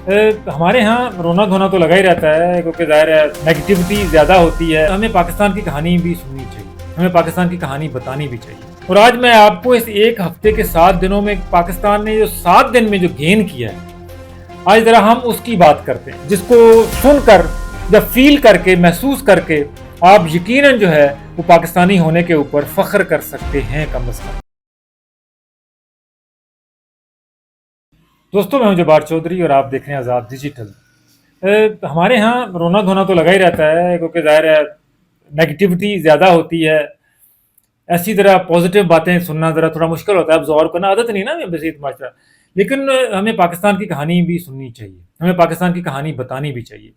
ہمارے ہاں رونا دھونا تو لگا ہی رہتا ہے کیونکہ ظاہر ہے نیگیٹیوٹی زیادہ ہوتی ہے. ہمیں پاکستان کی کہانی بھی سننی چاہیے, ہمیں پاکستان کی کہانی بتانی بھی چاہیے. اور آج میں آپ کو اس ایک ہفتے کے 7 دنوں میں پاکستان نے جو 7 دن میں جو گین کیا ہے, آج ذرا ہم اس کی بات کرتے ہیں, جس کو سن کر یا فیل کر کے محسوس کر کے آپ یقیناً جو ہے وہ پاکستانی ہونے کے اوپر فخر کر سکتے ہیں کم از کم. دوستوں, میں ہوں جبار چودھری اور آپ دیکھ رہے ہیں آزاد ڈیجیٹل. ہمارے ہاں رونا دھونا تو لگا ہی رہتا ہے کیونکہ ظاہر ہے نیگیٹیوٹی زیادہ ہوتی ہے. ایسی طرح پازیٹیو باتیں سننا ذرا تھوڑا مشکل ہوتا ہے, اب غور کرنا عادت نہیں نا بسیط معاشرہ. لیکن ہمیں پاکستان کی کہانی بھی سننی چاہیے, ہمیں پاکستان کی کہانی بتانی بھی چاہیے.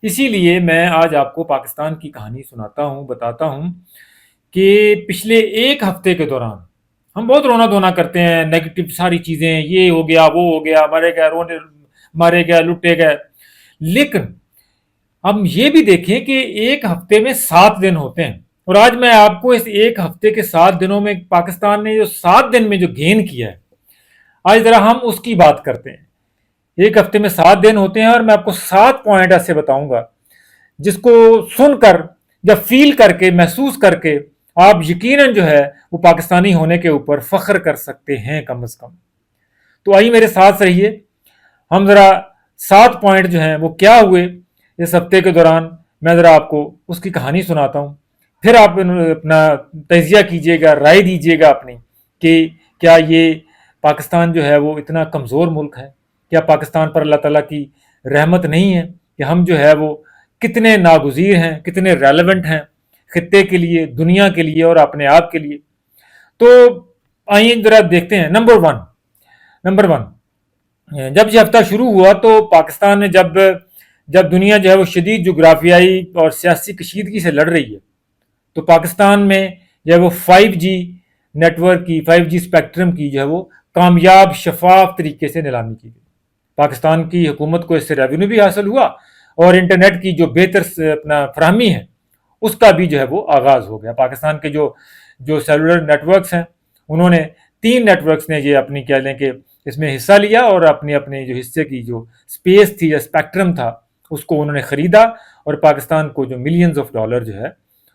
اسی لیے میں آج آپ کو پاکستان کی کہانی سناتا ہوں, بتاتا ہوں کہ پچھلے ایک ہفتے کے دوران ہم بہت رونا دھونا کرتے ہیں, نیگیٹو ساری چیزیں, یہ ہو گیا وہ ہو گیا, مارے گئے رونے مارے گئے لٹے گئے. لیکن ہم یہ بھی دیکھیں کہ ایک ہفتے میں 7 دن ہوتے ہیں, اور آج میں آپ کو اس ایک ہفتے کے 7 دنوں میں پاکستان نے جو 7 دن میں جو گین کیا ہے, آج ذرا ہم اس کی بات کرتے ہیں. ایک ہفتے میں 7 دن ہوتے ہیں اور میں آپ کو 7 پوائنٹ ایسے بتاؤں گا جس کو سن کر یا فیل کر کے محسوس کر کے آپ یقیناً جو ہے وہ پاکستانی ہونے کے اوپر فخر کر سکتے ہیں کم از کم. تو آئیے میرے ساتھ رہیے, ہم ذرا 7 پوائنٹ جو ہیں وہ کیا ہوئے اس ہفتے کے دوران, میں ذرا آپ کو اس کی کہانی سناتا ہوں. پھر آپ اپنا تجزیہ کیجئے گا, رائے دیجئے گا اپنی کہ کیا یہ پاکستان جو ہے وہ اتنا کمزور ملک ہے, کیا پاکستان پر اللہ تعالیٰ کی رحمت نہیں ہے, کہ ہم جو ہے وہ کتنے ناگزیر ہیں, کتنے ریلیونٹ ہیں خطے کے لیے, دنیا کے لیے اور اپنے آپ کے لیے. تو آئیے ذرا دیکھتے ہیں. نمبر ون, جب یہ ہفتہ شروع ہوا تو پاکستان نے جب دنیا جو ہے وہ شدید جغرافیائی اور سیاسی کشیدگی سے لڑ رہی ہے, تو پاکستان میں جو ہے وہ 5G نیٹ ورک کی, 5G اسپیکٹرم کی جو ہے وہ کامیاب شفاف طریقے سے نیلامی کی گئی. پاکستان کی حکومت کو اس سے ریونیو بھی حاصل ہوا اور انٹرنیٹ کی جو بہتر اپنا فراہمی ہے اس کا بھی جو ہے وہ آغاز ہو گیا. پاکستان کے جو سیلولر نیٹ ورکس ہیں, انہوں نے 3 نیٹ ورکس نے یہ اپنی کہہ لیں کہ اس میں حصہ لیا اور اپنے جو حصے کی جو اسپیس تھی یا اسپیکٹرم تھا اس کو انہوں نے خریدا, اور پاکستان کو جو ملینز آف ڈالر جو ہے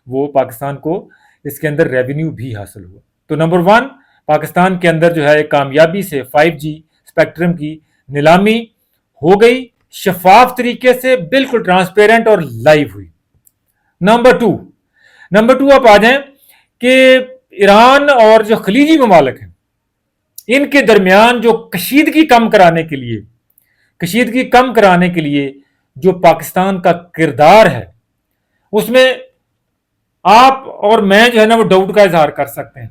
وہ پاکستان کو اس کے اندر ریونیو بھی حاصل ہوا. تو نمبر 1, پاکستان کے اندر جو ہے کامیابی سے 5G اسپیکٹرم کی نیلامی ہو گئی, شفاف طریقے سے, بالکل ٹرانسپیرنٹ اور لائیو ہوئی. نمبر 2 آپ آ جائیں کہ ایران اور جو خلیجی ممالک ہیں ان کے درمیان جو کشیدگی کم کرانے کے لیے جو پاکستان کا کردار ہے, اس میں آپ اور میں جو ہے نا وہ ڈاؤٹ کا اظہار کر سکتے ہیں.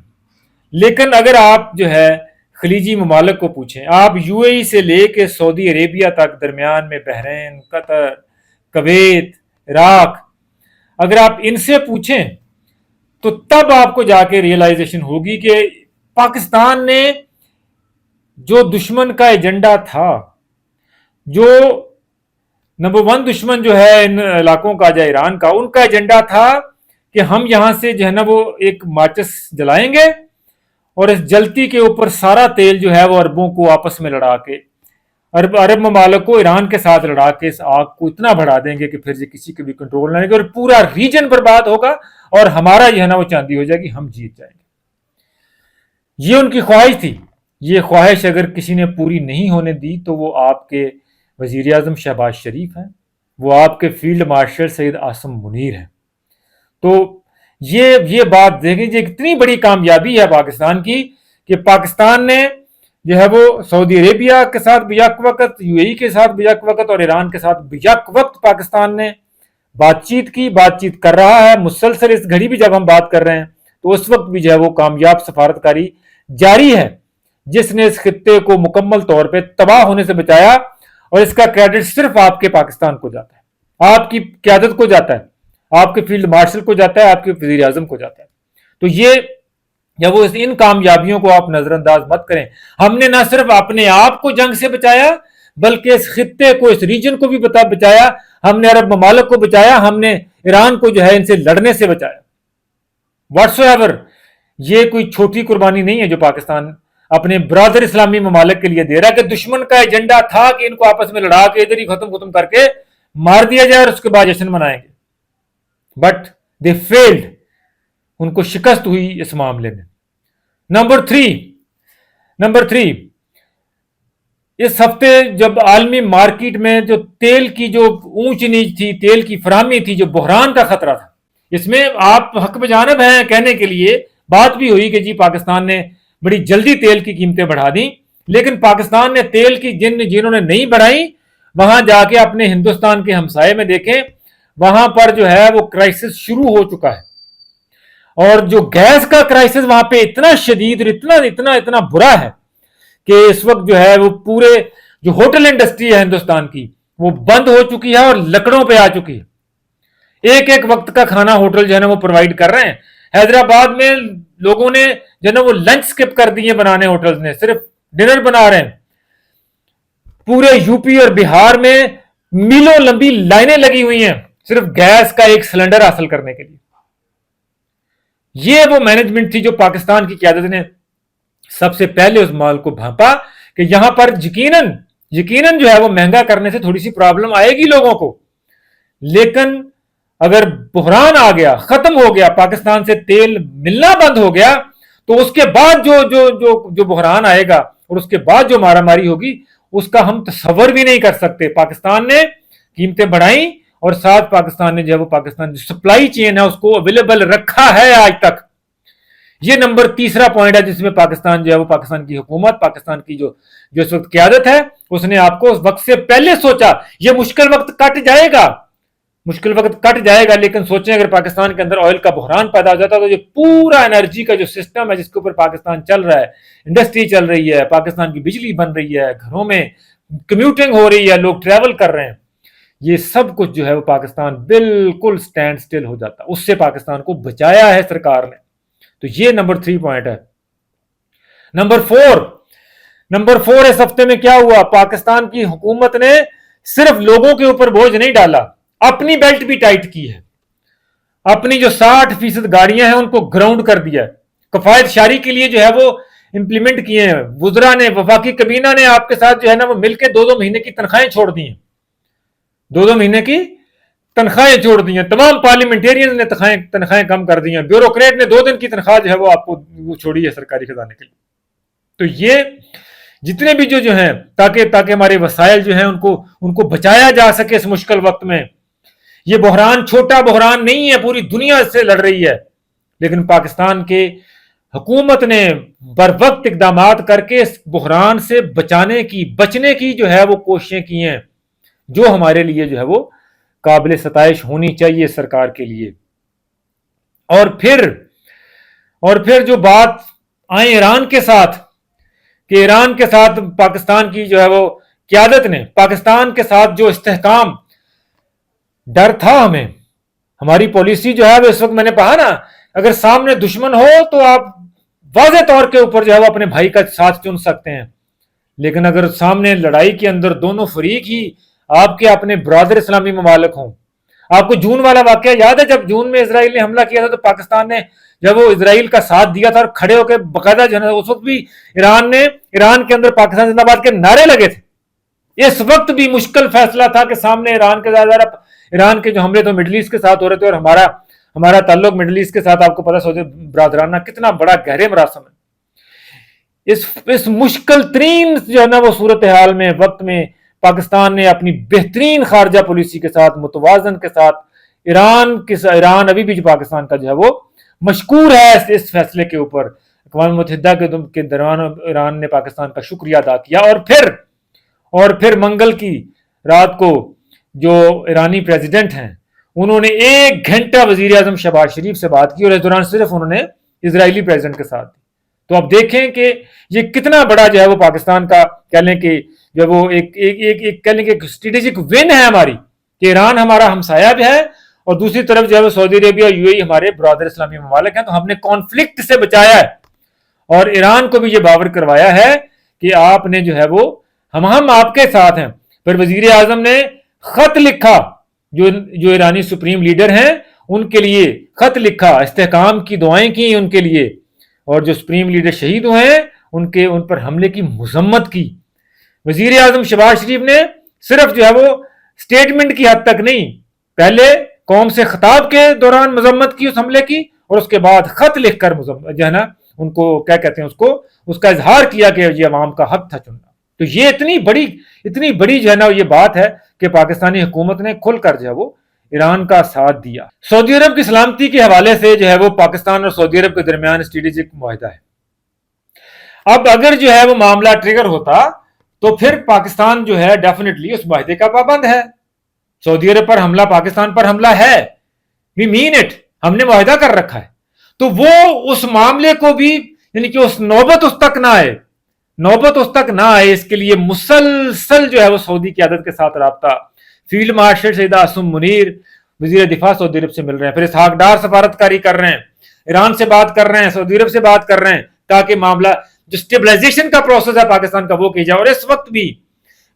لیکن اگر آپ جو ہے خلیجی ممالک کو پوچھیں, آپ UAE سے لے کے سعودی عربیہ تک, درمیان میں بحرین, قطر, کویت, عراق, اگر آپ ان سے پوچھیں تو تب آپ کو جا کے ریئلائزیشن ہوگی کہ پاکستان نے جو دشمن کا ایجنڈا تھا, جو نمبر 1 دشمن جو ہے ان علاقوں کا یا ایران کا, ان کا ایجنڈا تھا کہ ہم یہاں سے جو ہے نا وہ ایک ماچس جلائیں گے اور اس جلتی کے اوپر سارا تیل جو ہے وہ عربوں کو آپس میں لڑا کے, عرب ممالک کو ایران کے ساتھ لڑا کے اس آگ کو اتنا بڑھا دیں گے کہ پھر یہ کسی کے بھی کنٹرول نہ رہے گا اور پورا ریجن برباد ہوگا اور ہمارا جو ہے نا وہ چاندی ہو جائے گی, ہم جیت جائیں گے. یہ ان کی خواہش تھی. یہ خواہش اگر کسی نے پوری نہیں ہونے دی تو وہ آپ کے وزیر اعظم شہباز شریف ہیں, وہ آپ کے فیلڈ مارشل سید عاصم منیر ہیں. تو یہ بات دیکھیں, یہ اتنی بڑی کامیابی ہے پاکستان کی کہ پاکستان نے جو ہے وہ سعودی عربیہ کے ساتھ بیک وقت, UAE کے ساتھ بیک وقت اور ایران کے ساتھ بیک وقت پاکستان نے بات چیت کر رہا ہے مسلسل. اس گھڑی بھی جب ہم بات کر رہے ہیں تو اس وقت بھی جو ہے وہ کامیاب سفارتکاری جاری ہے, جس نے اس خطے کو مکمل طور پہ تباہ ہونے سے بچایا, اور اس کا کریڈٹ صرف آپ کے پاکستان کو جاتا ہے, آپ کی قیادت کو جاتا ہے, آپ کے فیلڈ مارشل کو جاتا ہے, آپ کے وزیر اعظم کو جاتا ہے. تو یہ جب وہ ان کامیابیوں کو آپ نظر انداز مت کریں. ہم نے نہ صرف اپنے آپ کو جنگ سے بچایا بلکہ اس خطے کو, اس ریجن کو بھی بچایا, ہم نے عرب ممالک کو بچایا, ہم نے ایران کو جو ہے ان سے لڑنے سے بچایا. واٹس ایور, یہ کوئی چھوٹی قربانی نہیں ہے جو پاکستان اپنے برادر اسلامی ممالک کے لیے دے رہا ہے کہ دشمن کا ایجنڈا تھا کہ ان کو آپس میں لڑا کے ادھر ہی ختم کر کے مار دیا جائے اور اس کے بعد جشن منائیں گے. بٹ دے فیلڈ, ان کو شکست ہوئی اس معاملے میں. نمبر تھری, اس ہفتے جب عالمی مارکیٹ میں جو تیل کی جو اونچ نیچ تھی, تیل کی فراہمی تھی, جو بحران کا خطرہ تھا, اس میں آپ حق بجانب ہیں کہنے کے لیے, بات بھی ہوئی کہ جی پاکستان نے بڑی جلدی تیل کی قیمتیں بڑھا دیں, لیکن پاکستان نے تیل کی جنہوں نے نہیں بڑھائی, وہاں جا کے اپنے ہندوستان کے ہمسائے میں دیکھیں, وہاں پر جو ہے وہ کرائسس شروع ہو چکا ہے. اور جو گیس کا کرائسس وہاں پہ اتنا شدید اور اتنا برا ہے کہ اس وقت جو ہے وہ پورے جو ہوٹل انڈسٹری ہے ہندوستان کی وہ بند ہو چکی ہے اور لکڑوں پہ آ چکی ہے. ایک وقت کا کھانا ہوٹل جو ہے نا وہ پرووائڈ کر رہے ہیں. حیدرآباد میں لوگوں نے جو ہے نا وہ لنچ سکپ کر دیے بنانے, ہوٹلز نے صرف ڈنر بنا رہے ہیں. پورے یو پی اور بہار میں میلوں لمبی لائنیں لگی ہوئی ہیں صرف گیس کا ایک سلنڈر حاصل کرنے کے لیے. یہ وہ مینجمنٹ تھی جو پاکستان کی قیادت نے سب سے پہلے اس مال کو بھانپا کہ یہاں پر یقیناً جو ہے وہ مہنگا کرنے سے تھوڑی سی پرابلم آئے گی لوگوں کو, لیکن اگر بحران آ گیا, ختم ہو گیا, پاکستان سے تیل ملنا بند ہو گیا, تو اس کے بعد جو بحران آئے گا اور اس کے بعد جو مارا ماری ہوگی اس کا ہم تصور بھی نہیں کر سکتے. پاکستان نے قیمتیں بڑھائیں اور ساتھ پاکستان نے جو ہے وہ پاکستان جو سپلائی چین ہے اس کو اویلیبل رکھا ہے آج تک. یہ نمبر تیسرا پوائنٹ ہے جس میں پاکستان جو ہے وہ پاکستان کی حکومت, پاکستان کی جو اس وقت قیادت ہے, اس نے آپ کو اس وقت سے پہلے سوچا. یہ مشکل وقت کٹ جائے گا, لیکن سوچیں اگر پاکستان کے اندر آئل کا بحران پیدا ہو جاتا تو یہ پورا انرجی کا جو سسٹم ہے جس کے اوپر پاکستان چل رہا ہے, انڈسٹری چل رہی ہے, پاکستان کی بجلی بن رہی ہے, گھروں میں کمیوٹنگ ہو رہی ہے, لوگ ٹریول کر رہے ہیں, یہ سب کچھ جو ہے وہ پاکستان بالکل سٹینڈ سٹل ہو جاتا. اس سے پاکستان کو بچایا ہے سرکار نے. تو یہ نمبر 3 پوائنٹ ہے. نمبر 4 اس ہفتے میں کیا ہوا, پاکستان کی حکومت نے صرف لوگوں کے اوپر بوجھ نہیں ڈالا, اپنی بیلٹ بھی ٹائٹ کی ہے. اپنی جو 60% گاڑیاں ہیں ان کو گراؤنڈ کر دیا ہے. کفایت شاری کے لیے جو ہے وہ امپلیمنٹ کیے ہیں. وزراء نے, وفاقی کابینہ نے آپ کے ساتھ جو ہے نا وہ مل کے 2 مہینے کی تنخواہیں چھوڑ دی ہیں. 2 مہینے کی تنخواہیں چھوڑ دی ہیں. تمام پارلیمنٹیرینز نے تنخواہیں کم کر دی ہیں. بیوروکریٹ نے 2 دن کی تنخواہ جو ہے وہ آپ کو چھوڑی ہے سرکاری خزانے کے لیے. تو یہ جتنے بھی جو ہیں تاکہ ہمارے وسائل جو ہیں ان کو بچایا جا سکے اس مشکل وقت میں. یہ بحران چھوٹا بحران نہیں ہے, پوری دنیا اس سے لڑ رہی ہے, لیکن پاکستان کے حکومت نے بر وقت اقدامات کر کے اس بحران سے بچنے کی جو ہے وہ کوششیں کی ہیں, جو ہمارے لیے جو ہے وہ قابل ستائش ہونی چاہیے سرکار کے لیے. اور پھر جو بات آئے ایران کے ساتھ, کہ ایران کے ساتھ پاکستان کی جو ہے وہ قیادت نے, پاکستان کے ساتھ جو استحکام ڈر تھا ہمیں, ہماری پالیسی جو ہے وہ اس وقت میں نے کہا نا, اگر سامنے دشمن ہو تو آپ واضح طور کے اوپر جو ہے وہ اپنے بھائی کا ساتھ چن سکتے ہیں, لیکن اگر سامنے لڑائی کے اندر دونوں فریق ہی آپ کے اپنے برادر اسلامی ممالک ہوں. آپ کو جون والا واقعہ یاد ہے, جب جون میں اسرائیل نے حملہ کیا تھا تو پاکستان نے جب وہ اسرائیل کا ساتھ دیا تھا اور کھڑے ہو کے باقاعدہ جو ہے اس وقت بھی ایران کے اندر پاکستان زندہ باد کے نعرے لگے تھے. اس وقت بھی مشکل فیصلہ تھا کہ سامنے ایران کے جو حملے تو مڈل ایسٹ کے ساتھ ہو رہے تھے, اور ہمارا تعلق مڈل ایسٹ کے ساتھ آپ کو پتا سعودی برادرانہ کتنا بڑا گہرے مراسم ہے. اس مشکل ترین جو ہے نا وہ صورتحال میں وقت میں پاکستان نے اپنی بہترین خارجہ پالیسی کے ساتھ, متوازن کے ساتھ, ایران ابھی بھی جو پاکستان کا جو ہے وہ مشکور ہے اس فیصلے کے اوپر. اقوام متحدہ کے دوران ایران نے پاکستان کا شکریہ ادا کیا. اور پھر منگل کی رات کو جو ایرانی پریزیڈنٹ ہیں انہوں نے 1 گھنٹہ وزیر اعظم شہباز شریف سے بات کی, اور اس دوران صرف انہوں نے اسرائیلی پریزیڈنٹ کے ساتھ دی. تو آپ دیکھیں کہ یہ کتنا بڑا جو ہے وہ پاکستان کا کہہ لیں کہ جو وہ ایک کہہ لیں کہ اسٹریٹجک ون ہے ہماری, کہ ایران ہمارا ہمسایہ بھی ہے اور دوسری طرف جو ہے وہ سعودی عربیہ UAE ہمارے برادر اسلامی ممالک ہیں. تو ہم نے کانفلکٹ سے بچایا ہے اور ایران کو بھی یہ باور کروایا ہے کہ آپ نے جو ہے وہ ہم آپ کے ساتھ ہیں. پھر وزیر اعظم نے خط لکھا, جو ایرانی سپریم لیڈر ہیں ان کے لیے خط لکھا, استحکام کی دعائیں کی ان کے لیے, اور جو سپریم لیڈر شہید ہوئے ہیں ان پر حملے کی مذمت کی. وزیر اعظم شہباز شریف نے صرف جو ہے وہ اسٹیٹمنٹ کی حد تک نہیں، پہلے قوم سے خطاب کے دوران مذمت کی اس حملے کی، اور اس کے بعد خط لکھ کر جو ہے نا ان کو کیا کہتے ہیں اس کا اظہار کیا کہ یہ عوام کا حق تھا چننا. تو یہ اتنی بڑی جو ہے نا یہ بات ہے کہ پاکستانی حکومت نے کھل کر جو ہے وہ ایران کا ساتھ دیا. سعودی عرب کی سلامتی کے حوالے سے جو ہے وہ پاکستان اور سعودی عرب کے درمیان اسٹریٹجک معاہدہ ہے. اب اگر جو ہے وہ معاملہ ٹریگر ہوتا تو پھر پاکستان جو ہے ڈیفینیٹلی اس معاہدے کا پابند ہے. سعودی عرب پر حملہ پاکستان پر حملہ ہے، وی مین اٹ، ہم نے معاہدہ کر رکھا ہے. تو وہ اس معاملے کو بھی یعنی کہ نوبت اس تک نہ آئے اس کے لیے مسلسل جو ہے وہ سعودی قیادت کے ساتھ رابطہ. فیلڈ مارشل سیدہ اسم منیر وزیر دفاع سعودی عرب سے مل رہے ہیں، پھر اسحاق ڈار سفارتکاری کر رہے ہیں، ایران سے بات کر رہے ہیں، سعودی عرب سے بات کر رہے ہیں، تاکہ معاملہ جو اسٹیبلائزیشن کا پروسیس ہے پاکستان کا وہ کی جائے. اور اس وقت بھی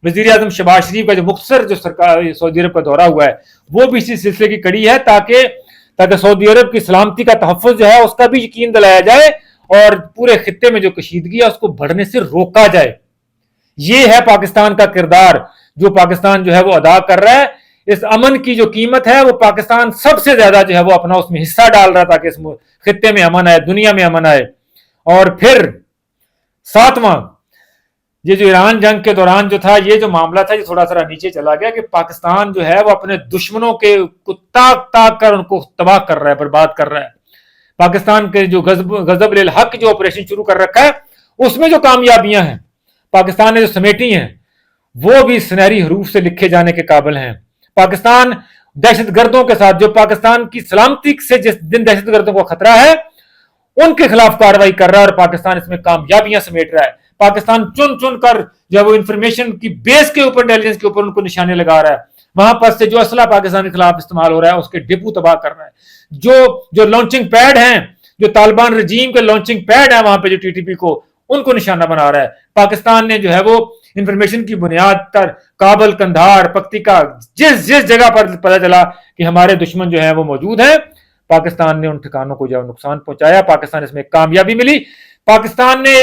وزیر اعظم شہباز شریف کا جو مختصر جو سرکار سعودی عرب کا دورہ ہوا ہے وہ بھی اسی سلسلے کی کڑی ہے، تاکہ سعودی عرب کی سلامتی کا تحفظ جو ہے اس کا بھی یقین دلایا جائے اور پورے خطے میں جو کشیدگی ہے اس کو بڑھنے سے روکا جائے. یہ ہے پاکستان کا کردار جو پاکستان جو ہے وہ ادا کر رہا ہے. اس امن کی جو قیمت ہے وہ پاکستان سب سے زیادہ جو ہے وہ اپنا اس میں حصہ ڈال رہا تاکہ اس خطے میں امن آئے، دنیا میں امن آئے. اور پھر ساتواں یہ جو ایران جنگ کے دوران جو تھا یہ جو معاملہ تھا یہ تھوڑا سا نیچے چلا گیا کہ پاکستان جو ہے وہ اپنے دشمنوں کے تاک کر ان کو تباہ کر رہا ہے، برباد کر رہا ہے. پاکستان کے جو غضب للحق جو آپریشن شروع کر رکھا ہے اس میں جو کامیابیاں ہیں پاکستان نے جو سمیٹی ہیں وہ بھی سنہری حروف سے لکھے جانے کے قابل ہیں. پاکستان دہشت گردوں کے ساتھ جو پاکستان کی سلامتی سے جس دن دہشت گردوں کو خطرہ ہے ان کے خلاف کارروائی کر رہا ہے اور پاکستان اس میں کامیابیاں سمیٹ رہا ہے. پاکستان چن کر جو وہ انفارمیشن کی بیس کے اوپر انٹیلیجنس کے اوپر ان کو نشانے لگا رہا ہے. وہاں پر سے جو اسلحہ پاکستان کے خلاف استعمال ہو رہا ہے اس کے ڈپو تباہ کر رہا ہے. جو لانچنگ پیڈ ہیں جو طالبان رجیم کے لانچنگ پیڈ ہیں وہاں پہ جو ٹی ٹی پی کو ان کو نشانہ بنا رہا ہے. پاکستان نے جو ہے وہ انفارمیشن کی بنیاد پر کابل، کندھار، پکتیکا جس جگہ پر پتہ چلا کہ ہمارے دشمن جو ہیں وہ موجود ہیں پاکستان نے ان ٹھکانوں کو جو نقصان پہنچایا. پاکستان اس میں کامیابی ملی. پاکستان نے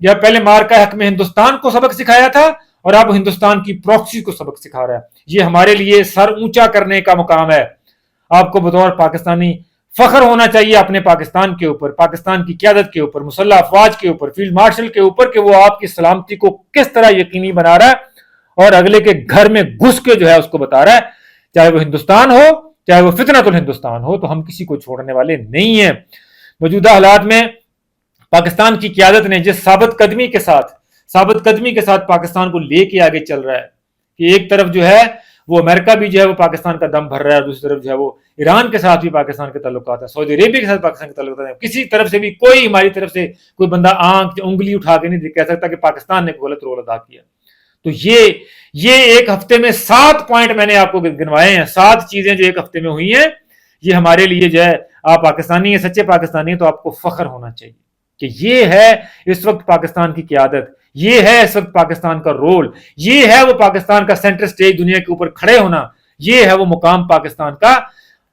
جو پہلے مارکا حق میں ہندوستان کو سبق سکھایا تھا اور اب ہندوستان کی پروکسی کو سبق سکھا رہا ہے. یہ ہمارے لیے سر اونچا کرنے کا مقام ہے. آپ کو بطور پاکستانی فخر ہونا چاہیے اپنے پاکستان کے اوپر، پاکستان کی قیادت کے اوپر، مسلح افواج کے اوپر، فیلڈ مارشل کے اوپر کہ وہ آپ کی سلامتی کو کس طرح یقینی بنا رہا ہے اور اگلے کے گھر میں گھس کے جو ہے اس کو بتا رہا ہے. چاہے وہ ہندوستان ہو چاہے وہ فتنۃ الہندوستان ہو تو ہم کسی کو چھوڑنے والے نہیں ہیں. موجودہ حالات میں پاکستان کی قیادت نے جس ثابت قدمی کے ساتھ پاکستان کو لے کے آگے چل رہا ہے کہ ایک طرف جو ہے وہ امریکہ بھی جو ہے وہ پاکستان کا دم بھر رہا ہے اور دوسری طرف جو ہے وہ ایران کے ساتھ بھی پاکستان کے تعلقات ہیں، سعودی عربیہ کے ساتھ پاکستان کے تعلقات ہیں. کسی طرف سے بھی کوئی ہماری طرف سے کوئی بندہ آنکھ انگلی اٹھا کے نہیں کہہ سکتا کہ پاکستان نے غلط رول ادا کیا. تو یہ ایک ہفتے میں 7 پوائنٹ میں نے آپ کو گنوائے ہیں، 7 چیزیں جو ایک ہفتے میں ہوئی ہیں. یہ ہمارے لیے جو ہے آپ پاکستانی ہیں، سچے پاکستانی ہیں تو آپ کو فخر ہونا چاہیے کہ یہ ہے اس وقت پاکستان کی قیادت، یہ ہے اس وقت پاکستان کا رول، یہ ہے وہ پاکستان کا سینٹر سٹیج دنیا کے اوپر کھڑے ہونا، یہ ہے وہ مقام پاکستان کا.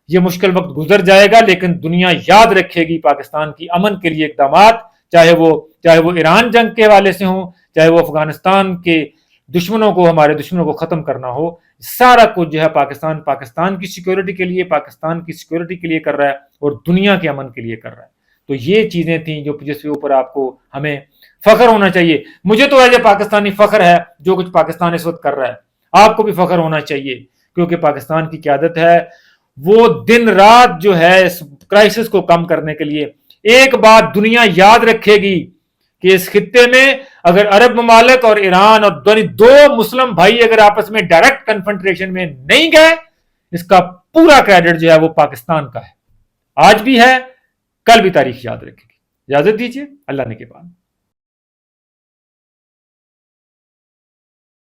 یہ مشکل وقت گزر جائے گا لیکن دنیا یاد رکھے گی پاکستان کی امن کے لیے اقدامات، چاہے وہ ایران جنگ کے حوالے سے ہوں، چاہے وہ افغانستان کے ہمارے دشمنوں کو ختم کرنا ہو. سارا کچھ جو ہے پاکستان کی سیکیورٹی کے لیے، پاکستان کی سیکیورٹی کے لیے کر رہا ہے اور دنیا کے امن کے لیے کر رہا ہے. تو یہ چیزیں تھیں جس کے اوپر آپ کو ہمیں فخر ہونا چاہیے. مجھے تو ایسے پاکستانی فخر ہے جو کچھ پاکستان اس وقت کر رہا ہے. آپ کو بھی فخر ہونا چاہیے کیونکہ پاکستان کی قیادت ہے وہ دن رات جو ہے اس کرائسس کو کم کرنے کے لیے. ایک بات دنیا یاد رکھے گی کہ اس خطے میں اگر عرب ممالک اور ایران اور دو مسلم بھائی اگر آپس میں ڈائریکٹ کنفرنٹریشن میں نہیں گئے اس کا پورا کریڈٹ جو ہے وہ پاکستان کا ہے. آج بھی ہے، کل بھی تاریخ یاد رکھے گی. اجازت دیجیے، اللہ نے کے بعد.